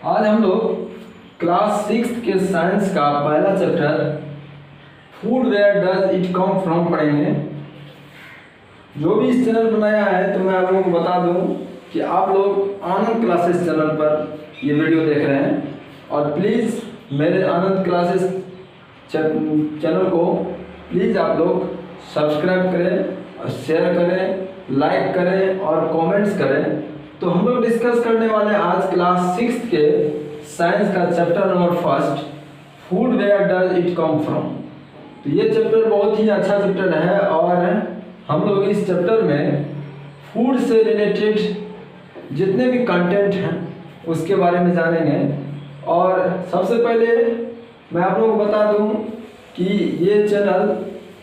आज हम लोग क्लास 6 के साइंस का पहला chapter food where does it come from पढ़ेंगे। जो भी इस चैनल बनाया है तो मैं आप लोगों को बता दूं कि आप लोग आनंद क्लासेस चैनल पर ये वीडियो देख रहे हैं और प्लीज़ मेरे आनंद क्लासेस चैनल को प्लीज़ आप लोग सब्सक्राइब करें और शेयर करें, लाइक करें और कमेंट्स करें। तो हम लोग डिस्कस करने वाले हैं आज क्लास 6 के साइंस का chapter number 1 food where does it come from. तो ये चैप्टर बहुत ही अच्छा चैप्टर है और हम लोग इस चैप्टर में फूड से रिलेटेड जितने भी कंटेंट हैं उसके बारे में जानेंगे। और सबसे पहले मैं आप लोगों को बता दूं कि ये चैनल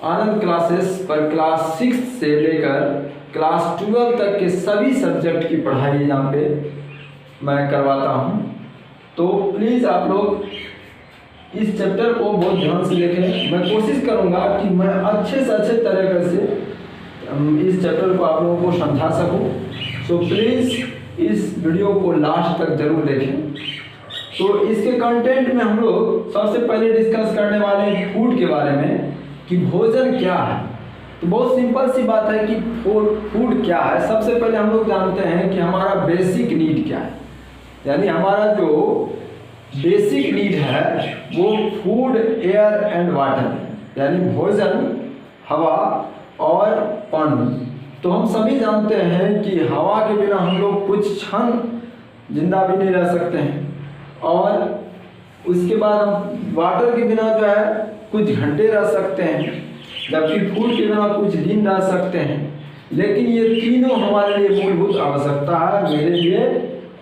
आनंद क्लासेस पर क्लास 6 से लेकर क्लास 12 तक के सभी सब्जेक्ट की पढ़ाई यहाँ पे मैं करवाता हूँ। तो प्लीज़ आप लोग इस चैप्टर को बहुत ध्यान से देखें। मैं कोशिश करूँगा कि मैं अच्छे से अच्छे तरीके से इस चैप्टर को आप लोगों को समझा सकूँ। तो प्लीज़ इस वीडियो को लास्ट तक जरूर देखें। तो इसके कंटेंट में हम लोग सबसे पहले डिस्कस करने वाले हैं फूड के बारे में कि भोजन क्या है। तो बहुत सिंपल सी बात है कि फूड क्या है। सबसे पहले हम लोग जानते हैं कि हमारा बेसिक नीड क्या है, यानी हमारा जो बेसिक नीड है वो फूड, एयर एंड वाटर, यानी भोजन, हवा और पानी। तो हम सभी जानते हैं कि हवा के बिना हम लोग कुछ क्षण जिंदा भी नहीं रह सकते हैं और उसके बाद हम वाटर के बिना जो है कुछ घंटे रह सकते हैं, जबकि फूड के बिना कुछ दिन रह सकते हैं। लेकिन ये तीनों हमारे लिए मूलभूत आवश्यकता है, मेरे लिए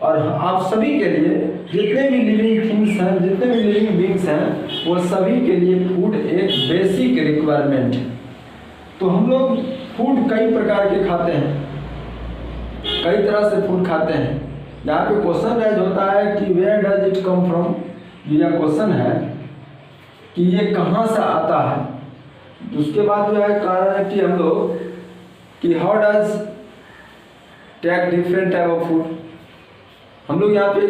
और आप सभी के लिए। जितने भी लिविंग थिंग्स हैं, जितने भी लिविंग बींग्स हैं, वो सभी के लिए फूड एक बेसिक रिक्वायरमेंट है। तो हम लोग फूड कई प्रकार के खाते हैं, कई तरह से फूड खाते हैं। यहाँ पे क्वेश्चन राइज होता है कि where does it come from. यह क्वेश्चन है कि ये कहाँ से आता है। उसके बाद जो है कारण है कि हम लोग कि how does take different type of food. हम लोग यहाँ पे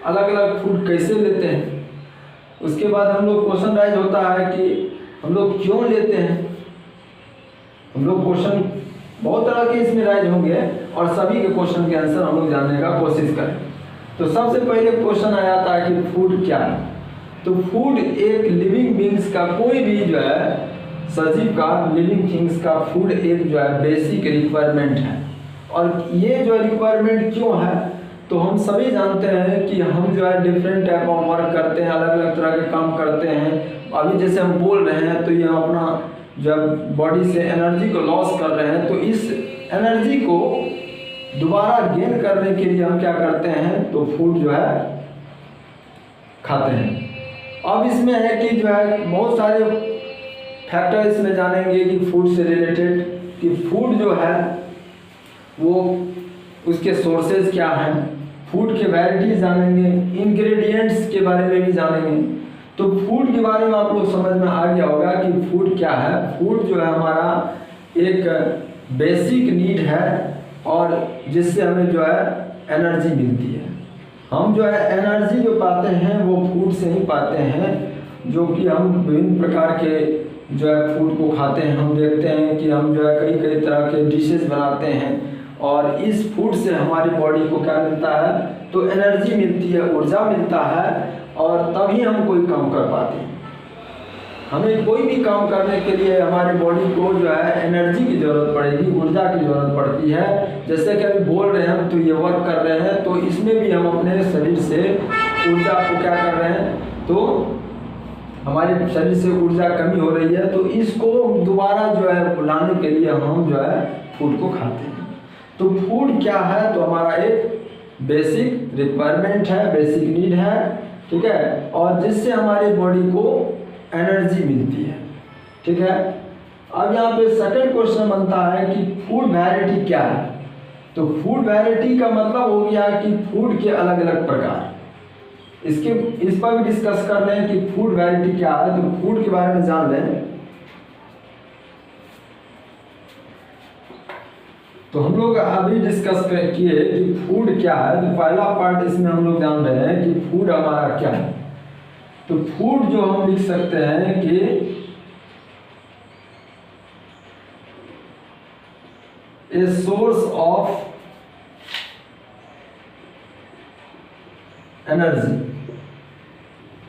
अलग अलग फूड कैसे लेते हैं। उसके बाद हम लोग क्वेश्चन राइज होता है कि हम लोग क्यों लेते हैं। हम लोग क्वेश्चन बहुत तरह के इसमें राइज होंगे और सभी के क्वेश्चन के आंसर हम लोग जानने का कोशिश करें। तो सबसे पहले क्वेश्चन आ जाता है कि फूड क्या है। तो फूड एक लिविंग बींग्स का, कोई भी जो है सजीव का, लिविंग थिंग्स का फूड एक जो है बेसिक रिक्वायरमेंट है। और ये जो रिक्वायरमेंट क्यों है, तो हम सभी जानते हैं कि हम जो है डिफरेंट टाइप ऑफ वर्क करते हैं, अलग अलग तरह के काम करते हैं। अभी जैसे हम बोल रहे हैं तो ये हम अपना जब बॉडी से एनर्जी को लॉस कर रहे हैं, तो इस एनर्जी को दोबारा गेन करने के लिए हम क्या करते हैं, तो फूड जो है खाते हैं। अब इसमें है कि जो है बहुत सारे फैक्टर इसमें जानेंगे कि फूड से रिलेटेड, कि फूड जो है वो उसके सोर्सेज क्या हैं, फूड के वैरायटीज जानेंगे, इंग्रेडिएंट्स के बारे में भी जानेंगे। तो फूड के बारे में आप लोग समझ में आ गया होगा कि फूड क्या है। फूड जो है हमारा एक बेसिक नीड है और जिससे हमें जो है एनर्जी मिलती है। हम जो है एनर्जी जो पाते हैं वो फूड से ही पाते हैं, जो कि हम विभिन्न प्रकार के जो है फूड को खाते हैं। हम देखते हैं कि हम जो है कई कई तरह के डिशेस बनाते हैं और इस फूड से हमारी बॉडी को क्या मिलता है, तो एनर्जी मिलती है, ऊर्जा मिलता है और तभी हम कोई काम कर पाते हैं। हमें कोई भी काम करने के लिए हमारी बॉडी को जो है एनर्जी की ज़रूरत पड़ेगी, ऊर्जा की ज़रूरत पड़ती है। जैसे कि अभी बोल रहे हैं तो ये वर्क कर रहे हैं, तो इसमें भी हम अपने शरीर से ऊर्जा को क्या कर रहे हैं, तो हमारे शरीर से ऊर्जा कमी हो रही है, तो इसको दोबारा जो है लाने के लिए हम जो है फूड को खाते हैं। तो फूड क्या है, तो हमारा एक बेसिक रिक्वायरमेंट है, बेसिक नीड है, ठीक है, और जिससे हमारी बॉडी को एनर्जी मिलती है, ठीक है। अब यहाँ पे सेकंड क्वेश्चन बनता है कि फूड वैरायटी क्या है। तो फूड वैरायटी का मतलब हो गया कि फूड के अलग अलग प्रकार। इस पर भी डिस्कस कर लें कि फूड वैरायटी क्या है। तो फूड के बारे में जान लें। तो हम लोग अभी डिस्कस किए कि फूड क्या है। तो पहला पार्ट इसमें हम लोग जान रहे हैं कि फूड हमारा क्या है। तो फूड जो हम लिख सकते हैं कि a source of energy,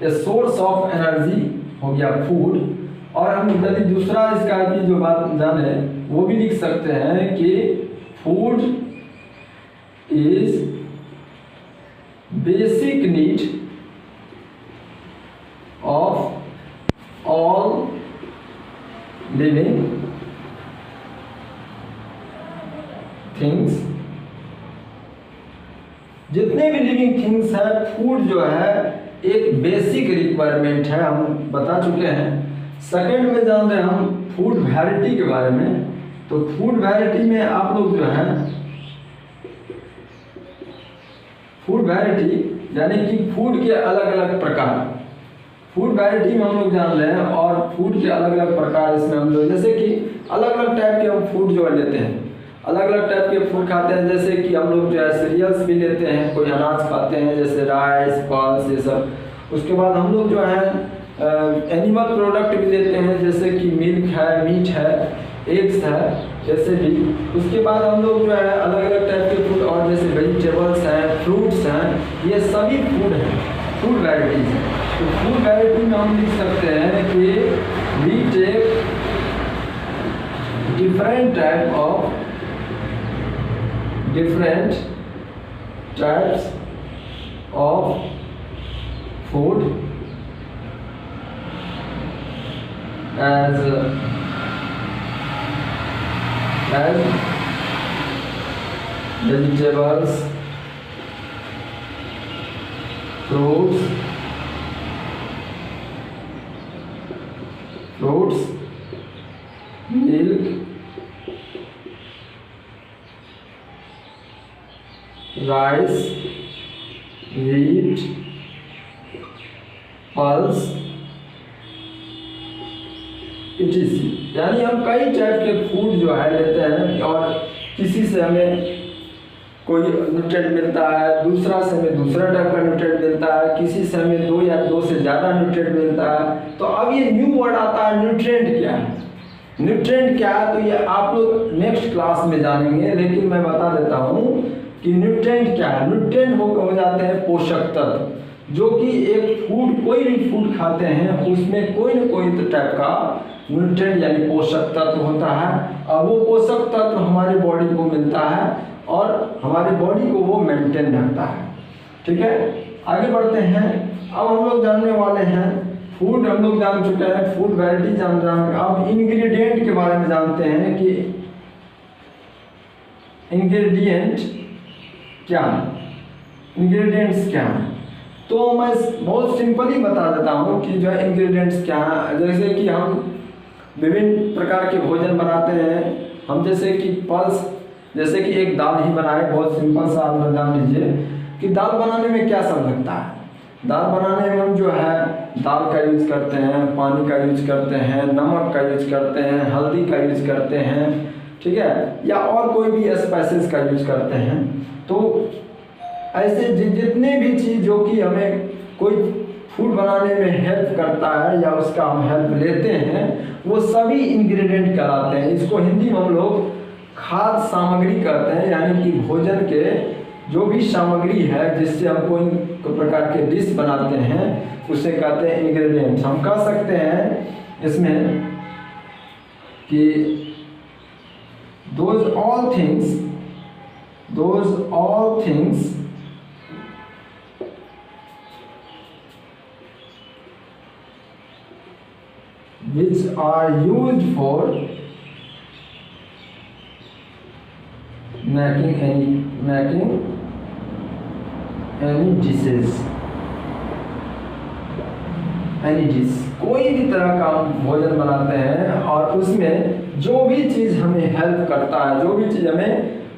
a source of energy हो गया फूड। और हम यदि दूसरा इसका की जो बात जाने वो भी लिख सकते हैं कि food is basic need of all living things. जितने भी लिविंग थिंग्स है, फूड जो है एक बेसिक रिक्वायरमेंट है, हम बता चुके हैं। सेकंड में जान रहे हैं हम फूड वैरायटी के बारे में। तो फूड वैरायटी में आप लोग जो है फूड वैरायटी यानी कि फूड के अलग अलग प्रकार, फूड वैरायटी में हम लोग जान रहे हैं। और फूड के अलग अलग प्रकार इसमें हम लोग जैसे कि अलग अलग टाइप के हम फूड जो है लेते हैं, अलग अलग टाइप के फूड खाते हैं। जैसे कि हम लोग जो है सीरियल्स भी लेते हैं, कोई अनाज खाते हैं जैसे राइस पल्स ये सब। उसके बाद हम लोग जो है एनिमल प्रोडक्ट भी लेते हैं जैसे कि मिल्क है, मीट है, एग्स है जैसे भी। उसके बाद हम लोग जो है अलग अलग टाइप के फूड और जैसे वेजिटेबल्स हैं, फ्रूट्स हैं, ये सभी फूड हैं, फूड वैराइटीज हैं। तो फूड वैराइटी में हम लिख सकते हैं कि we take different type of different types of food as vegetables, fruits, milk, rice, wheat, pulse, etc. यानी हम कई टाइप के फूड जो है लेते हैं और किसी से हमें कोई न्यूट्रिएंट मिलता है, दूसरा से हमें दूसरा टाइप का न्यूट्रिएंट मिलता है, किसी से हमें दो या दो से ज़्यादा न्यूट्रिएंट मिलता है। तो अब ये न्यू वर्ड आता है न्यूट्रिएंट क्या है। न्यूट्रिएंट क्या है तो ये आप लोग नेक्स्ट क्लास में जानेंगे, लेकिन मैं बता देता हूँ कि न्यूट्रिएंट क्या है। न्यूट्रिएंट हो जाते हैं पोषक तत्व, जो कि एक फूड कोई भी फूड खाते हैं उसमें कोई न कोई टाइप का न्यूट्रिएंट यानी पोषक तत्व होता है। और वो पोषक तत्व हमारी बॉडी को मिलता है और हमारी बॉडी को वो मेंटेन रखता है। ठीक है, आगे बढ़ते हैं। अब हम लोग जानने वाले हैं फूड, हम लोग जान चुके हैं फूड वैरायटी जान अब इंग्रेडिएंट के बारे में जानते हैं कि इंग्रेडिएंट क्या है, इंग्रेडिएंट्स क्या हैं। तो मैं बहुत सिंपली बता देता हूँ कि जो है इंग्रेडिएंट्स क्या हैं। जैसे कि हम विभिन्न प्रकार के भोजन बनाते हैं हम, जैसे कि पल्स, जैसे कि एक दाल ही बनाए, बहुत सिंपल सा आप जान लीजिए कि दाल बनाने में क्या सब लगता है। दाल बनाने में हम जो है दाल का यूज करते हैं, पानी का यूज करते हैं, नमक का यूज करते हैं, हल्दी का यूज करते हैं, ठीक है, या और कोई भी स्पाइसेस का यूज करते हैं। तो ऐसे जितने भी चीज़ जो कि हमें कोई फूड बनाने में हेल्प करता है या उसका हम हेल्प लेते हैं वो सभी इंग्रेडिएंट कहलाते हैं। इसको हिंदी में हम लोग खाद्य सामग्री कहते हैं, यानी कि भोजन के जो भी सामग्री है जिससे हम कोई प्रकार के डिश बनाते हैं उसे कहते हैं इंग्रेडिएंट्स। हम कह सकते हैं इसमें कि those all things which are used for making any dishes, any dish, कोई भी तरह का हम भोजन बनाते हैं और उसमें जो भी चीज़ हमें हेल्प करता है, जो भी चीज़ हमें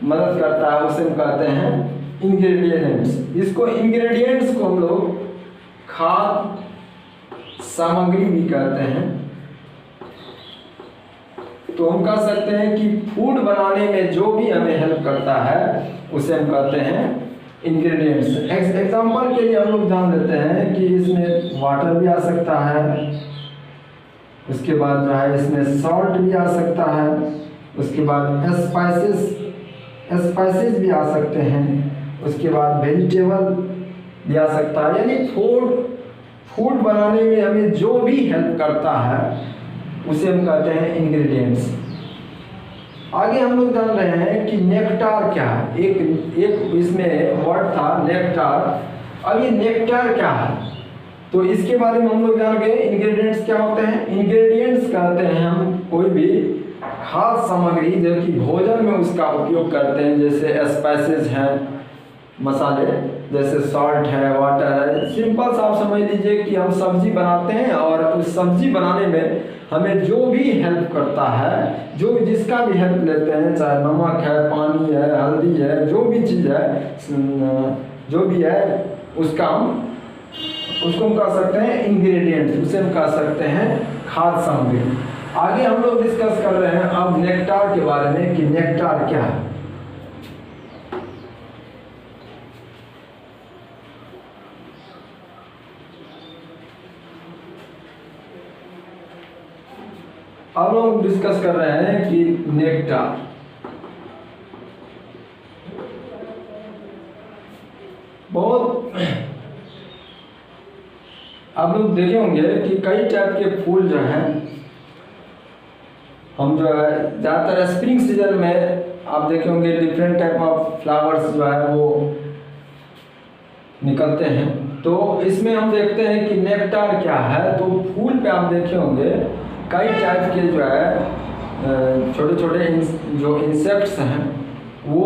मदद करता है उसे हम कहते हैं इंग्रेडिएंट्स। इसको इंग्रेडिएंट्स को हम लोग खाद्य सामग्री भी कहते हैं। तो हम कह सकते हैं कि फूड बनाने में जो भी हमें हेल्प करता है उसे हम कहते हैं इंग्रेडिएंट्स। एग्जाम्पल के लिए हम लोग जान लेते हैं कि इसमें वाटर भी आ सकता है, उसके बाद जो है इसमें सॉल्ट भी आ सकता है, उसके बाद स्पाइसेस भी आ सकते हैं, उसके बाद वेजिटेबल भी आ सकता है। यानी फूड बनाने में हमें जो भी हेल्प करता है उसे हम कहते हैं इंग्रेडिएंट्स। आगे हम लोग जान रहे हैं कि नेक्टार क्या है। एक इसमें वर्ड था नेक्टार। अब ये नेक्टार क्या है तो इसके बारे में हम लोग जान गए। इंग्रेडिएंट्स क्या होते हैं? इंग्रेडिएंट्स कहते हैं हम कोई भी खाद्य सामग्री जो कि भोजन में उसका उपयोग करते हैं, जैसे स्पाइसेस हैं, मसाले जैसे सॉल्ट है, वाटर है। सिंपल सा आप समझ लीजिए कि हम सब्जी बनाते हैं और उस सब्जी बनाने में हमें जो भी हेल्प करता है, जो जिसका भी हेल्प लेते हैं, चाहे नमक है, पानी है, हल्दी है, जो भी चीज़ है, जो भी है उसको हम कह सकते हैं इंग्रेडिएंट्स, उसे हम कह सकते हैं खाद्य सामग्री। आगे हम लोग डिस्कस कर रहे हैं अब नेक्टार के बारे में कि नेक्टार क्या है। अब हम डिस्कस कर रहे हैं कि नेक्टार बहुत आप लोग देखे होंगे कि कई टाइप के फूल जो हैं, हम जो है ज़्यादातर स्प्रिंग सीजन में आप देखे होंगे डिफरेंट टाइप ऑफ फ्लावर्स जो है वो निकलते हैं। तो इसमें हम देखते हैं कि नेक्टार क्या है। तो फूल पे आप देखे होंगे कई टाइप के जो है छोटे छोटे जो इंसेक्ट्स हैं वो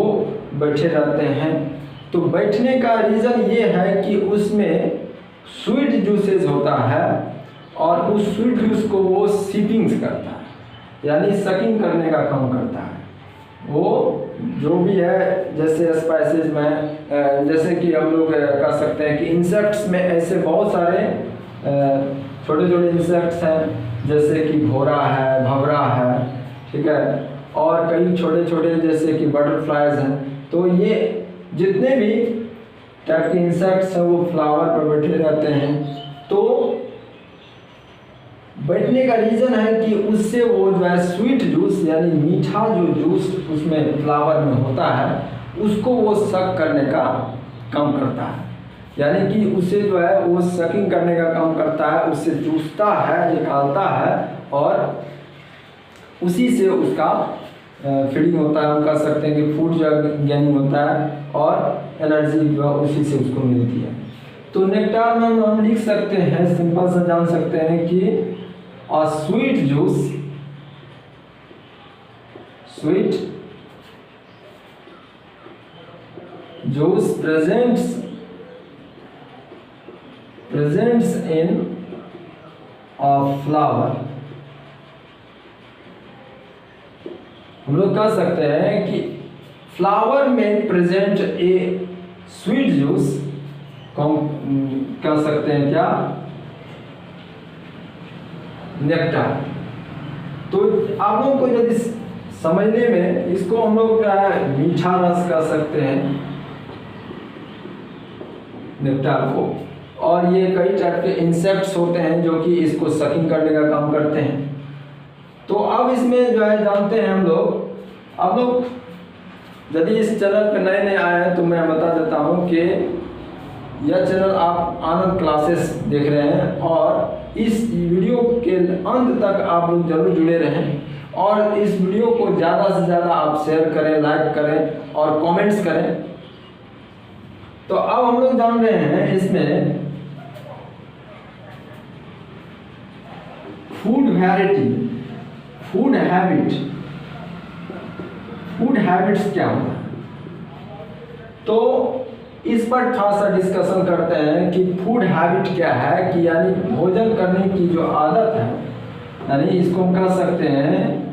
बैठे रहते हैं। तो बैठने का रीज़न ये है कि उसमें स्वीट जूसेस होता है और उस स्वीट जूस को वो सिपिंग्स करता है, यानी सकिंग करने का काम करता है। वो जो भी है जैसे स्पाइसेस में जैसे कि हम लोग कह सकते हैं कि इंसेक्ट्स में ऐसे बहुत सारे छोटे छोटे इंसेक्ट्स हैं, जैसे कि भौरा है, भंवरा है, ठीक है, और कई छोटे छोटे जैसे कि बटरफ्लाइज हैं। तो ये जितने भी टाइप के इंसेक्ट्स हैं वो फ्लावर पर बैठे रहते हैं। तो बैठने का रीज़न है कि उससे वो जो है स्वीट जूस यानी मीठा जो जूस उसमें फ्लावर में होता है उसको वो सक करने का काम करता है, यानी कि उसे जो है वो सकिंग करने का काम करता है, उससे चूसता है, निकालता है और उसी से उसका फीडिंग होता है। हम कह सकते हैं कि फूड जो गेनिंग होता है और एनर्जी जो है उसी से उसको मिलती है। तो नेक्टार में हम लिख सकते हैं, सिंपल सा जान सकते हैं कि a sweet juice presents in a flower। हम लोग कह सकते हैं कि फ्लावर में प्रेजेंट ए स्वीट जूस को हम कह सकते हैं क्या? नेक्टार। तो आप लोगों को यदि समझने में इसको हम लोग क्या है मीठा रस कह सकते हैं नेक्टार को। और ये कई टाइप के इंसेक्ट्स होते हैं जो कि इसको सकिंग करने का काम करते हैं। तो अब इसमें जो है जानते हैं हम लोग। आप लोग यदि इस चैनल पे नए नए आए हैं तो मैं बता देता हूँ कि यह चैनल आप आनंद क्लासेस देख रहे हैं और इस वीडियो के अंत तक आप लोग जरूर जुड़े रहें और इस वीडियो को ज़्यादा से ज़्यादा आप शेयर करें, लाइक करें और कमेंट्स करें। तो अब हम लोग जान रहे हैं इसमें फूड वैरायटी, फूड हैबिट्स क्या होता है। तो इस पर थोड़ा सा डिस्कशन करते हैं कि फूड हैबिट क्या है, कि यानी भोजन करने की जो आदत है, यानी इसको हम कह सकते हैं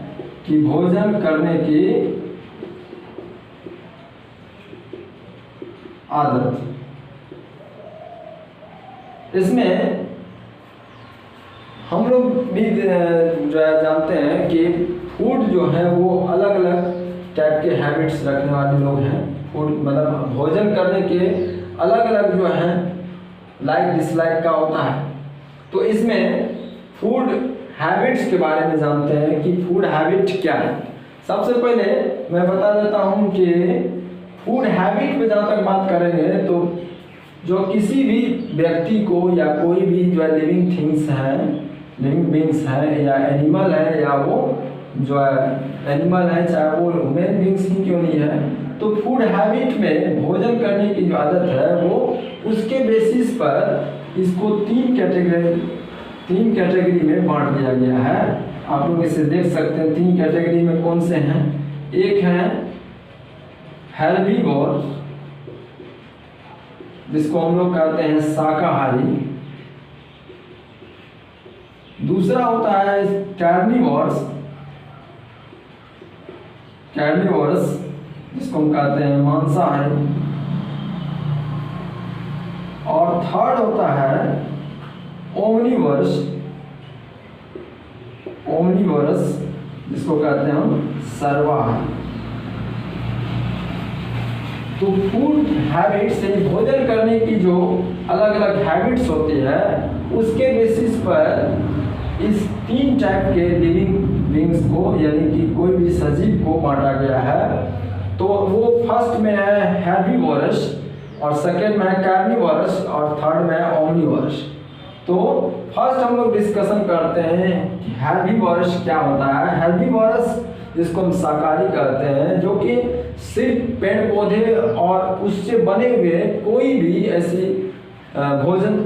कि भोजन करने की आदत। इसमें हम लोग भी जो है जानते हैं कि फूड जो है वो अलग अलग टाइप के हैबिट्स रखने वाले लोग हैं। फूड मतलब भोजन करने के अलग अलग जो है लाइक डिसलाइक का होता है। तो इसमें फूड हैबिट्स के बारे में जानते हैं कि फूड हैबिट क्या है। सबसे पहले मैं बता देता हूँ कि फूड हैबिट में जहाँ तक बात करेंगे तो जो किसी भी व्यक्ति को या कोई भी जो लिविंग थिंग्स है, लिविंग बींग्स है या एनिमल है, या वो जो है एनिमल है चाहे वो ह्यूमन बींग्स ही क्यों नहीं है, तो फूड हैबिट में भोजन करने की जो आदत है वो उसके बेसिस पर इसको तीन कैटेगरी में बांट दिया गया है। आप लोग इसे देख सकते हैं। तीन कैटेगरी में कौन से हैं? एक है हेर्बीवोर, जिसको हम लोग कहते हैं शाकाहारी। दूसरा होता है कार्निवोरस, जिसको हम कहते हैं मांसाहारी। और थर्ड होता है ओमनिवोरस, जिसको कहते हैं हम सर्वाहारी। तो फूड हैबिट्स से भोजन करने की जो अलग अलग हैबिट्स होती है उसके बेसिस पर इस तीन टाइप के लिविंग बींग्स को यानी कि कोई भी सजीव को बांटा गया है। तो वो फर्स्ट में है हेर्बीवोरस, और सेकेंड में है कार्निवोरस, और थर्ड में है ओमनिवोरस। तो फर्स्ट हम लोग डिस्कशन करते हैं कि हेर्बीवोरस क्या होता है। हेर्बीवोरस जिसको हम शाकाहारी कहते हैं, जो कि सिर्फ पेड़ पौधे और उससे बने हुए कोई भी ऐसी भोजन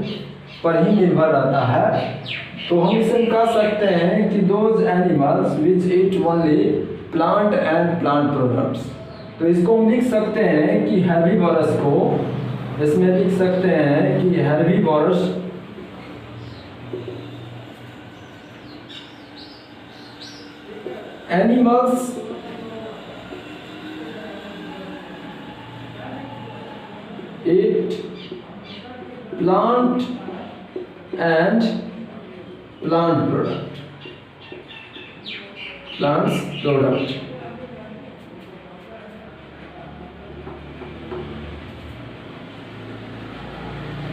पर ही निर्भर रहता है। तो हम इसे कह सकते हैं कि those animals which eat only plant and plant products. तो इसको हम लिख सकते हैं कि हेर्बीवोरस को इसमें लिख सकते हैं कि हेर्बीवोरस animals eat plant and plant product, plants product।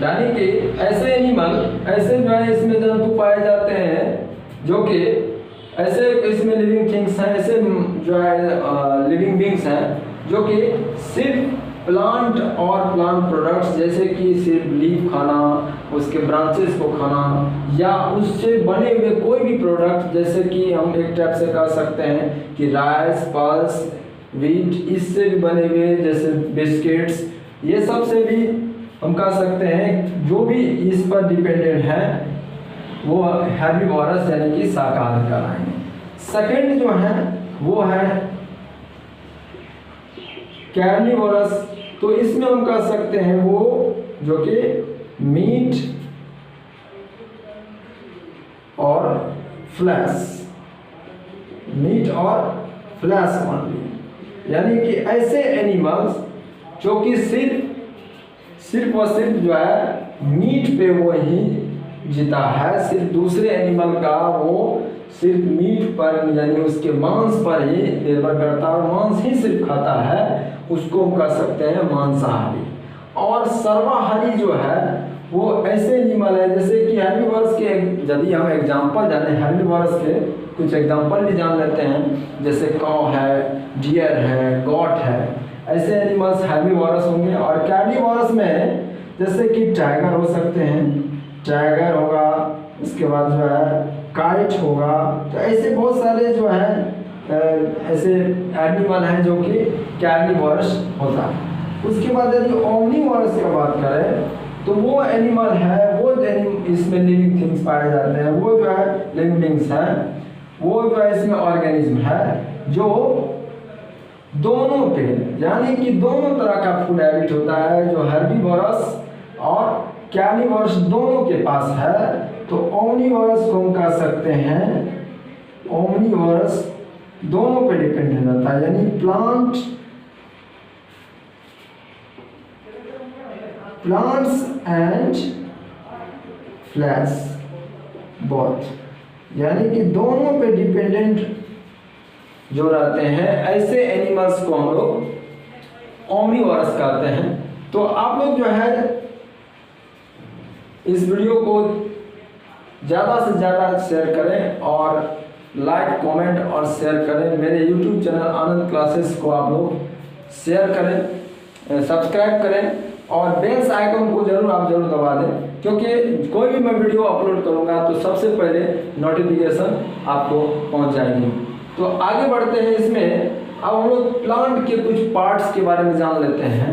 यानी कि ऐसे एनिमल, ऐसे जो है इसमें जंतु पाए जाते हैं जो कि ऐसे इसमें लिविंग थिंग्स हैं, ऐसे जो है लिविंग बींग्स हैं जो कि सिर्फ प्लांट और प्लांट प्रोडक्ट्स जैसे कि सिर्फ लीफ खाना, उसके ब्रांचेस को खाना, या उससे बने हुए कोई भी प्रोडक्ट जैसे कि हम एक टाइप से कह सकते हैं कि राइस, पल्स, व्हीट, इससे भी बने हुए जैसे बिस्किट्स, ये सब से भी हम कह सकते हैं जो भी इस पर डिपेंडेंट है वो हेर्बीवोरस यानी कि शाकाहारी कहलाएंगे। सेकंड जो है वो है कार्निवोरस। तो इसमें हम कह सकते हैं वो जो कि मीट और फ्लैश ओनली, यानी कि ऐसे एनिमल्स जो कि सिर्फ और सिर्फ जो है मीट पे वो ही जीता है, सिर्फ दूसरे एनिमल का वो सिर्फ मीट पर यानी उसके मांस पर ही निर्भर करता है और मांस ही सिर्फ खाता है, उसको हम कह सकते हैं मांसाहारी। और सर्वाहारी जो है वो ऐसे एनिमल है जैसे कि हेर्बीवोरस के, यदि हम एग्जाम्पल जाने हेर्बीवोरस के कुछ एग्जाम्पल भी जान लेते हैं, जैसे काऊ है, डियर है, गॉट है, ऐसे एनिमल्स हेर्बीवोरस होंगे। और कार्निवोरस में जैसे कि टाइगर हो सकते हैं, टाइगर होगा, इसके बाद जो है काइट होगा। तो ऐसे बहुत सारे जो है ऐसे एनिमल हैं जो कि कार्निवोरस होता है। उसके बाद यदि ओमनिवोरस की बात करें तो वो एनिमल है, वो इसमें लिविंग थिंग्स पाए जाते हैं, वो जो है लिविंग बींग्स हैं, वो जो है इसमें ऑर्गेनिज्म है जो दोनों पे यानी कि दोनों तरह का फूड हैबिट होता है, जो हेर्बीवोरस और कार्निवोरस दोनों के पास है। तो ओमनिवोरस को हम कह सकते हैं, ओमनिवोरस दोनों पे डिपेंडेंट रहता है, यानी प्लांट्स एंड फ्लैश बोथ, यानी कि दोनों पे डिपेंडेंट जो रहते हैं, ऐसे एनिमल्स को हम लोग ओमनीवोरस कहते हैं। तो आप लोग जो है इस वीडियो को ज़्यादा से ज़्यादा शेयर करें और लाइक, कमेंट और शेयर करें। मेरे यूट्यूब चैनल आनंद क्लासेस को आप लोग शेयर करें, सब्सक्राइब करें और बेल आइकन को आप जरूर दबा दें, क्योंकि कोई भी मैं वीडियो अपलोड करूंगा तो सबसे पहले नोटिफिकेशन आपको पहुंच जाएगी। तो आगे बढ़ते हैं इसमें। अब हम लोग प्लांट के कुछ पार्ट्स के बारे में जान लेते हैं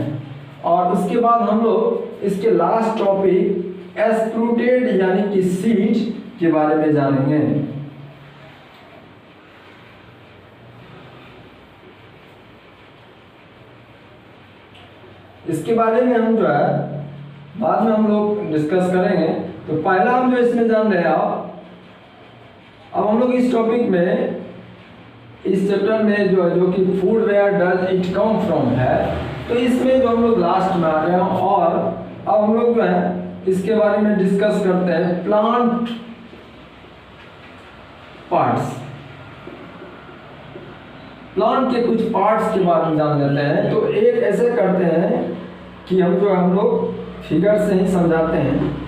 और उसके बाद हम लोग इसके लास्ट टॉपिक एस्प्रूटेड यानी कि सीड के बारे में जानेंगे। इसके बारे में हम जो है बाद में हम लोग डिस्कस करेंगे। तो पहला हम जो इसमें जान रहे हैं अब हम लोग इस टॉपिक में, इस चैप्टर में जो कि food where does it come from है, तो इसमें जो हम लोग लास्ट में आ गए हैं और अब हम लोग जो है इसके बारे में डिस्कस करते हैं प्लांट पार्ट्स। प्लांट के कुछ पार्ट्स के बारे में जान लेते हैं। तो एक ऐसे करते हैं कि हम लोग फिगर से ही समझाते हैं।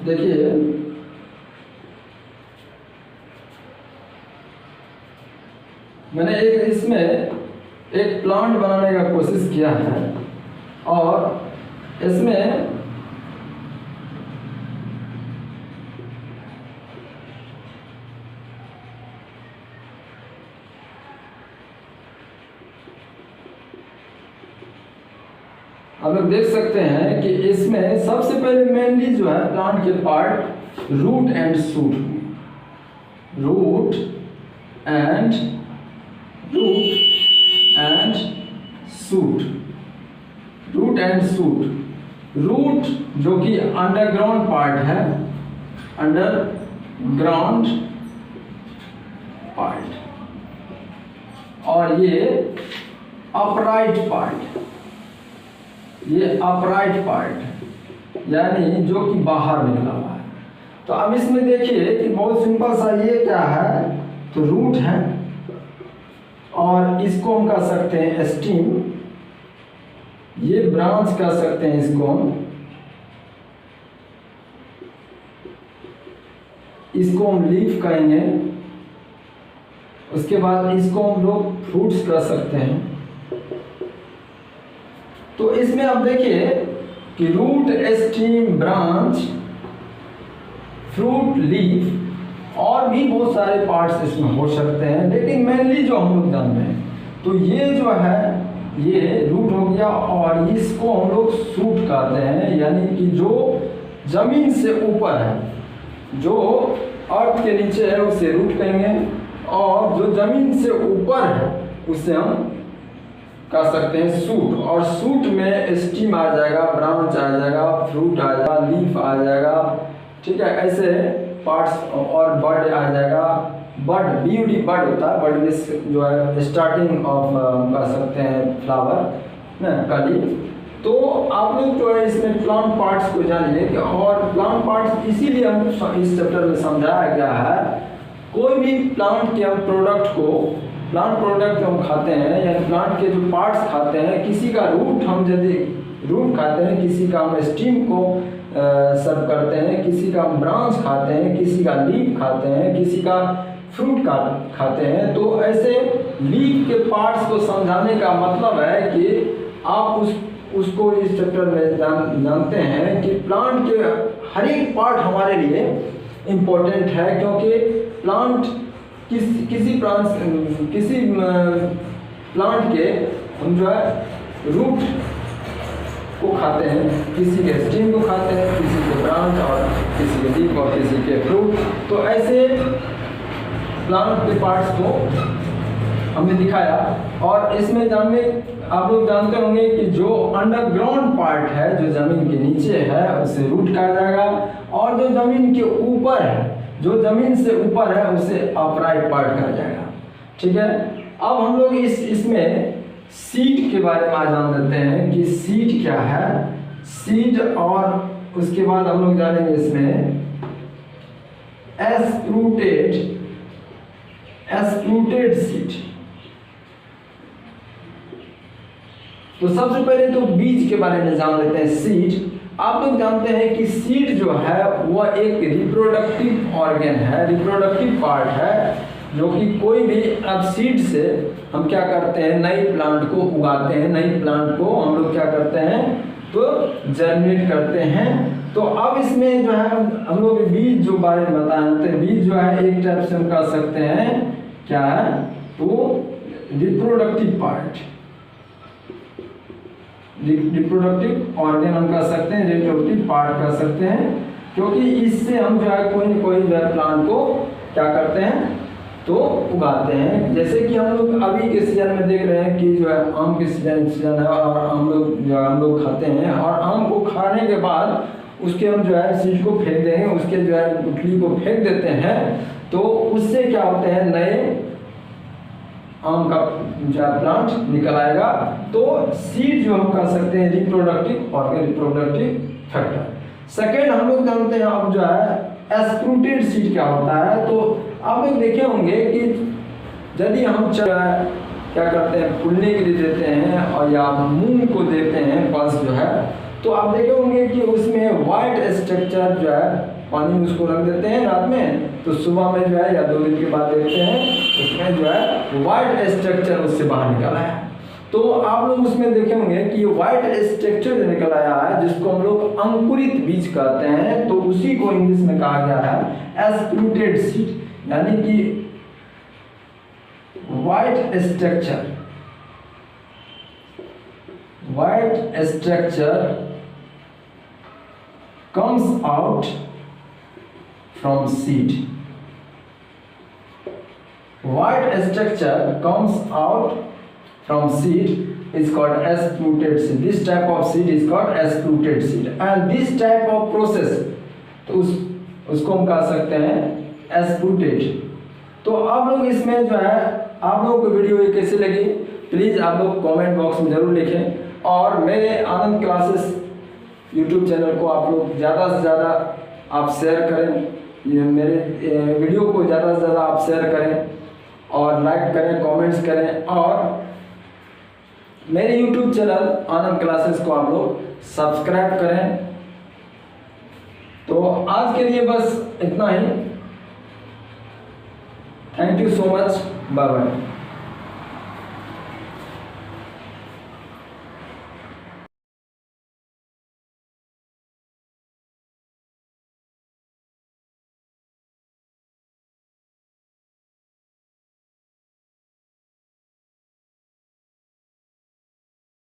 देखिए मैंने इसमें एक प्लांट बनाने का कोशिश किया है और इसमें आप लोग देख सकते हैं कि इसमें सबसे पहले मेनली जो है प्लांट के part root and shoot, root and shoot, root and shoot. Root जो कि अंडरग्राउंड पार्ट है, अंडरग्राउंड पार्ट, और ये अपराइट पार्ट, ये अपराइट पार्ट यानी जो कि बाहर निकला हुआ है। तो अब इसमें देखिए कि बहुत सिंपल सा, ये क्या है तो रूट है और इसको हम कह सकते हैं स्टीम, ये ब्रांच कह सकते हैं इसको हम लीफ कहेंगे। उसके बाद इसको हम लोग फ्रूट्स कह सकते हैं। तो इसमें आप देखिए कि root, stem, branch, fruit, leaf और भी बहुत सारे पार्ट्स इसमें हो सकते हैं, लेकिन मेनली जो हम लोग जान रहे हैं तो ये जो है ये रूट हो गया और इसको हम लोग शूट कहते हैं, यानी कि जो जमीन से ऊपर है, जो अर्थ के नीचे है उसे रूट कहेंगे और जो जमीन से ऊपर है उसे हम कह सकते हैं शूट। और शूट में स्टीम आ जाएगा, ब्रांच आ जाएगा, फ्रूट आ जाएगा, लीफ आ जाएगा, ठीक है, ऐसे पार्ट्स, और बर्ड आ जाएगा। बर्ड, BUD बर्ड होता है, बर्ड में जो है स्टार्टिंग ऑफ कह सकते हैं फ्लावर ना, कली। तो आप लोग जो है इसमें प्लांट पार्ट्स को जानिए कि, और प्लांट पार्ट्स इसीलिए हम इस चैप्टर में समझाया गया है। कोई भी प्लांट के हम प्रोडक्ट को, प्लांट प्रोडक्ट हम खाते हैं यानी प्लांट के जो पार्ट्स खाते हैं, किसी का रूट हम यदि रूट खाते हैं, किसी का हम स्टीम को सर्व करते हैं, किसी का ब्रांच खाते हैं, किसी का लीफ खाते हैं, किसी का फ्रूट का खाते हैं। तो ऐसे लीफ के पार्ट्स को समझाने का मतलब है कि आप उसको इस चैप्टर में जानते हैं कि प्लांट के हर एक पार्ट हमारे लिए इम्पोर्टेंट है, क्योंकि प्लांट किसी प्लांट के हम जो है रूट को खाते हैं, किसी के स्टेम को खाते हैं, किसी के ब्रांच और किसी के लीफ और किसी के फ्रूट। तो ऐसे प्लांट के पार्ट्स को हमने दिखाया। और इसमें आप लोग जानते होंगे कि जो अंडरग्राउंड पार्ट है, जो जमीन के नीचे है, उसे रूट कहा जाएगा, और जो जमीन के ऊपर है, जो जमीन से ऊपर है, उसे अपराइट पार्ट कहा जाएगा। ठीक है, अब हम लोग इसमें सीड के बारे में आज जान लेते हैं कि सीड क्या है। सीड, और उसके बाद हम लोग जानेंगे इसमें एस्प्रूटेड सीड। तो सबसे पहले तो बीज के बारे में जान लेते हैं। सीड, आप लोग जानते हैं कि सीड जो है वह एक रिप्रोडक्टिव ऑर्गन है, रिप्रोडक्टिव पार्ट है, जो कि कोई भी अब सीड से हम क्या करते हैं, नई प्लांट को उगाते हैं, नई प्लांट को हम लोग क्या करते हैं, तो जर्मिनेट करते हैं। तो अब इसमें जो है हम लोग बीज जो बारे में बताते हैं, बीज जो है एक टाइप से हम कह सकते हैं क्या है, तो रिप्रोडक्टिव पार्ट, रिप्रोडक्टिव ऑर्गन हम कह सकते हैं, रिप्रोडक्टिव पार्ट कह सकते हैं, क्योंकि इससे हम जो है कोई न कोई जो है प्लांट को क्या करते हैं, तो उगाते हैं। जैसे कि हम लोग अभी के सीजन में देख रहे हैं कि जो है आम के सीजन है, और हम लोग खाते हैं, और आम को खाने के बाद उसके हम जो है सीड को फेंक देंगे, उसके जो है गुठली को फेंक देते हैं, तो उससे क्या होते हैं, नए आम का जो है प्लांट निकल आएगा। तो सीड जो हम कह सकते हैं reproductive organ, reproductive factor. Second हम लोग जानते हैं अब जो है एस्प्रूटेड सीड क्या होता है। तो आप लोग देखे होंगे कि यदि हम क्या करते हैं, फूलने के लिए देते हैं, और या मूंग को देते हैं बस जो है, तो आप देखे होंगे कि उसमें वाइट स्ट्रक्चर जो है, पानी में उसको रख देते हैं रात में, तो सुबह में जो है या 2 दिन के बाद देखते हैं उसमें जो है वाइट स्ट्रक्चर उससे बाहर निकल आया है। तो आप लोग उसमें देखे होंगे कि वाइट स्ट्रक्चर जो निकल आया है, जिसको हम लोग अंकुरित बीज कहते हैं, तो उसी को इंग्लिश में कहा गया है एस्प्रूटेड सीड, यानी कि white structure comes out from seed. White structure comes out from seed is called sprouted seed. This type of seed is called sprouted seed. And this type of process, तो उसको हम कह सकते हैं sprouted। तो आप लोग इसमें जो है, आप लोगों को वीडियो ये कैसी लगी, प्लीज़ आप लोग कमेंट बॉक्स में ज़रूर लिखें, और मेरे आनंद क्लासेस यूट्यूब चैनल को आप लोग ज़्यादा से ज़्यादा आप शेयर करें, ये मेरे वीडियो को ज़्यादा से ज़्यादा आप शेयर करें, और लाइक करें, कमेंट्स करें, और मेरे यूट्यूब चैनल आनंद क्लासेस को आप लोग सब्सक्राइब करें। तो आज के लिए बस इतना ही। Thank you so much, bye bye.